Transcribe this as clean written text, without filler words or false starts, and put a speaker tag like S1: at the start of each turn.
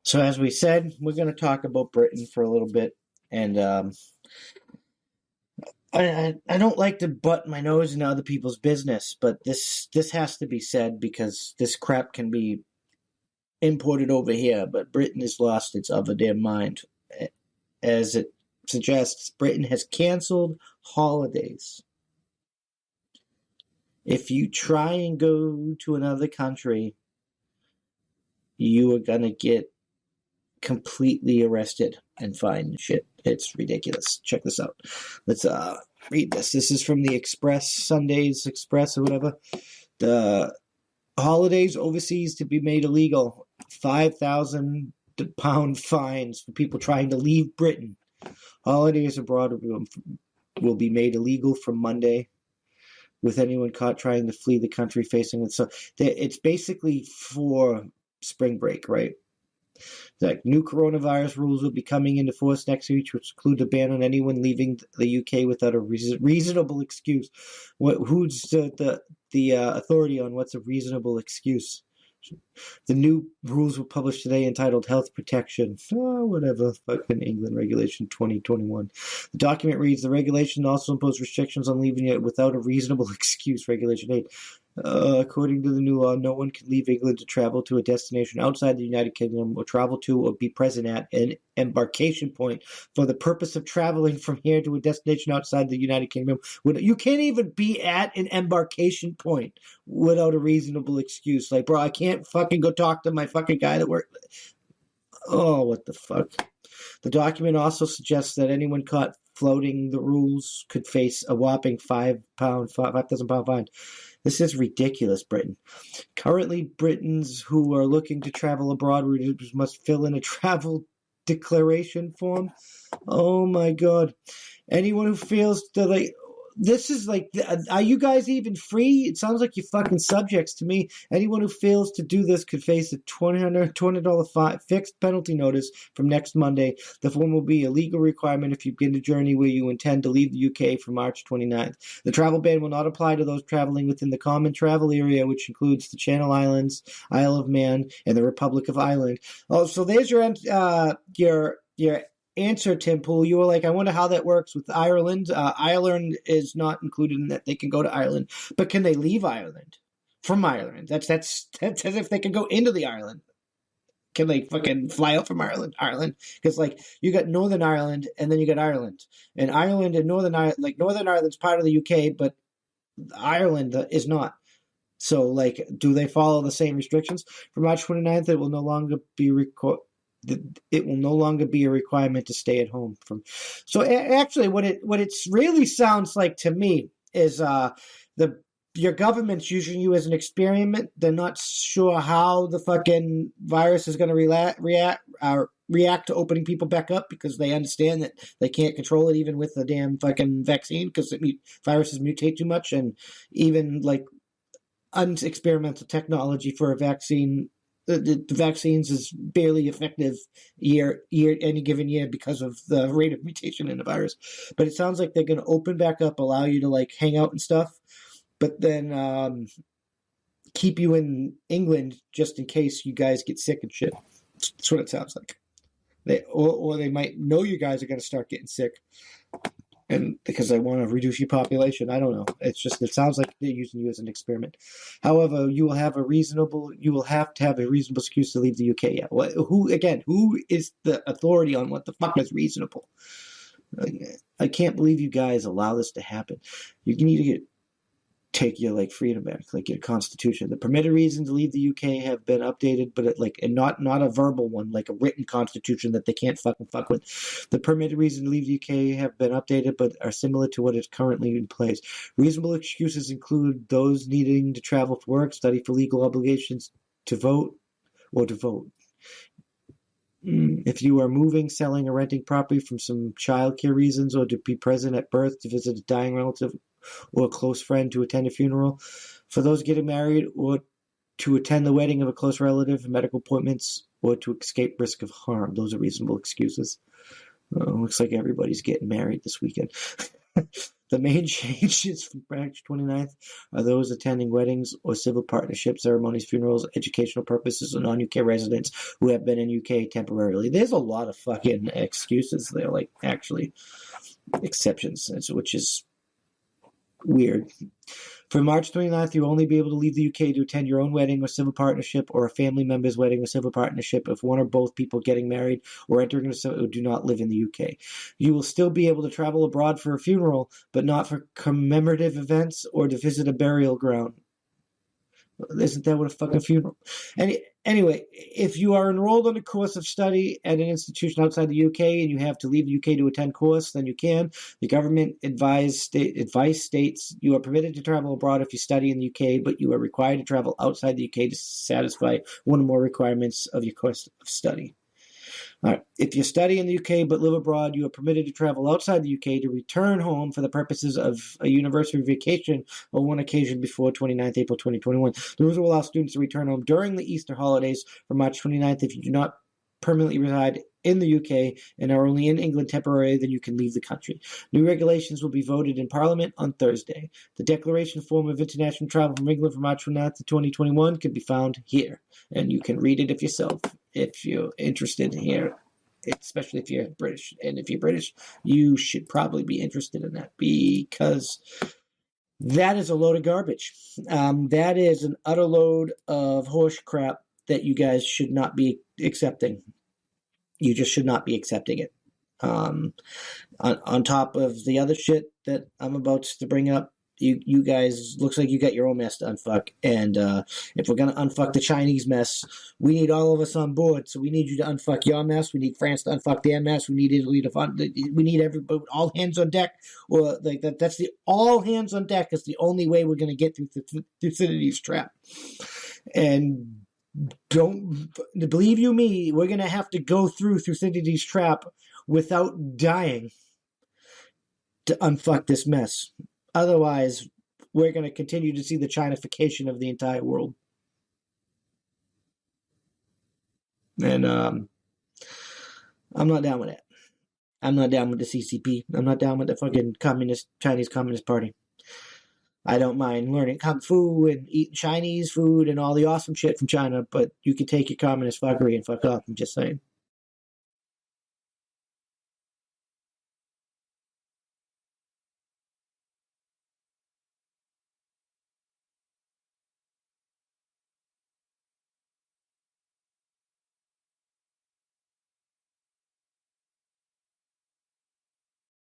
S1: So as we said, we're going to talk about Britain for a little bit, and I don't like to butt my nose in other people's business, but this has to be said because this crap can be imported over here. But Britain has lost its other damn mind, as it suggests. Britain has canceled holidays. If you try and go to another country, you are gonna get completely arrested and fined and shit. It's ridiculous. Check this out. Let's read this. This is from the Express, Sunday's Express or whatever. The holidays overseas to be made illegal. £5,000 fines for people trying to leave Britain. Holidays abroad will be made illegal from Monday, with anyone caught trying to flee the country facing it. So it's basically for spring break, right? Like new coronavirus rules will be coming into force next week, which include a ban on anyone leaving the UK without a reasonable excuse. Who's the authority on what's a reasonable excuse? The new rules were published today entitled Health Protection. Oh, whatever. Fucking England Regulation 2021. The document reads, the regulation also imposed restrictions on leaving it without a reasonable excuse. Regulation 8. According to the new law, no one can leave England to travel to a destination outside the United Kingdom or travel to or be present at an embarkation point for the purpose of traveling from here to a destination outside the United Kingdom. You can't even be at an embarkation point without a reasonable excuse. Like, bro, I can't fucking go talk to my fucking guy that worked. Oh, what the fuck. The document also suggests that anyone caught flouting the rules could face a whopping £5,000 fine. This is ridiculous, Britain. Currently, Britons who are looking to travel abroad must fill in a travel declaration form. Oh my god. Anyone who fails to, this is are you guys even free? It sounds like you're fucking subjects to me. Anyone who fails to do this could face a $200 fixed penalty notice from next Monday. The form will be a legal requirement if you begin a journey where you intend to leave the UK from March 29th. The travel ban will not apply to those traveling within the common travel area, which includes the Channel Islands, Isle of Man, and the Republic of Ireland. Oh, so there's your answer, Tim Pool. You were like, I wonder how that works with Ireland. Ireland is not included in that. They can go to Ireland, but can they leave Ireland from Ireland? That's as if they can go into the Ireland. Can they fucking fly out from Ireland? Because you got Northern Ireland and then you got Ireland, and Ireland and Northern Ireland, Northern Ireland's part of the UK, but Ireland is not. So do they follow the same restrictions? For March 29th, it will no longer be a requirement to stay at home from. So actually, what it really sounds like to me is your government's using you as an experiment. They're not sure how the fucking virus is going to react to opening people back up, because they understand that they can't control it even with the damn fucking vaccine, because viruses mutate too much, and even unexperimental technology for a vaccine. The vaccines is barely effective any given year because of the rate of mutation in the virus. But it sounds like they're going to open back up, allow you to hang out and stuff, but then keep you in England just in case you guys get sick and shit. That's what it sounds like. Or they might know you guys are going to start getting sick, and because they want to reduce your population. I don't know. It sounds like they're using you as an experiment. However, you will have to have a reasonable excuse to leave the UK. Yeah. Who is the authority on what the fuck is reasonable? I can't believe you guys allow this to happen. You need to take your freedom back, your constitution. The permitted reasons to leave the UK have been updated, but and not a verbal one, like a written constitution that they can't fuck with. The permitted reasons to leave the UK have been updated, but are similar to what is currently in place. Reasonable excuses include those needing to travel for work, study for legal obligations, to vote. If you are moving, selling, or renting property from some childcare reasons, or to be present at birth, to visit a dying relative or a close friend, to attend a funeral, for those getting married, or to attend the wedding of a close relative, medical appointments, or to escape risk of harm. Those are reasonable excuses. Looks like everybody's getting married this weekend. The main changes from March 29th are those attending weddings or civil partnership ceremonies, funerals, educational purposes, or non-UK residents who have been in UK temporarily. There's a lot of fucking excuses there, like actually exceptions, which is weird. From March 29th, you'll only be able to leave the UK to attend your own wedding or civil partnership or a family member's wedding or civil partnership if one or both people getting married or entering a do not live in the UK. You will still be able to travel abroad for a funeral, but not for commemorative events or to visit a burial ground. Isn't that what a fucking funeral? Anyway, if you are enrolled on a course of study at an institution outside the UK and you have to leave the UK to attend course, then you can. The government advice states you are permitted to travel abroad if you study in the UK, but you are required to travel outside the UK to satisfy one or more requirements of your course of study. All right. If you study in the UK but live abroad, you are permitted to travel outside the UK to return home for the purposes of a university vacation on one occasion before 29th April 2021. The rules will allow students to return home during the Easter holidays from March 29th. If you do not permanently reside in the UK and are only in England temporarily, then you can leave the country. New regulations will be voted in Parliament on Thursday. The declaration form of international travel from England from March 29th to 2021 can be found here, and you can read it if yourself if you're interested here, especially if you're British. And if you're British, you should probably be interested in that because that is a load of garbage. That is an utter load of horse crap that you guys should not be accepting. You just should not be accepting it. On top of the other shit that I'm about to bring up, you guys, looks like you got your own mess to unfuck. And if we're going to unfuck the Chinese mess, we need all of us on board. So we need you to unfuck your mess. We need France to unfuck their mess. We need Italy to we need everybody, all hands on deck. Or like that's the all hands on deck is the only way we're going to get through Thucydides's trap. And don't believe you me, we're going to have to go through Thucydides's trap without dying to unfuck this mess. Otherwise, we're going to continue to see the Chinification of the entire world. And I'm not down with that. I'm not down with the CCP. I'm not down with the fucking Chinese Communist Party. I don't mind learning Kung Fu and eating Chinese food and all the awesome shit from China, but you can take your communist fuckery and fuck off. I'm just saying.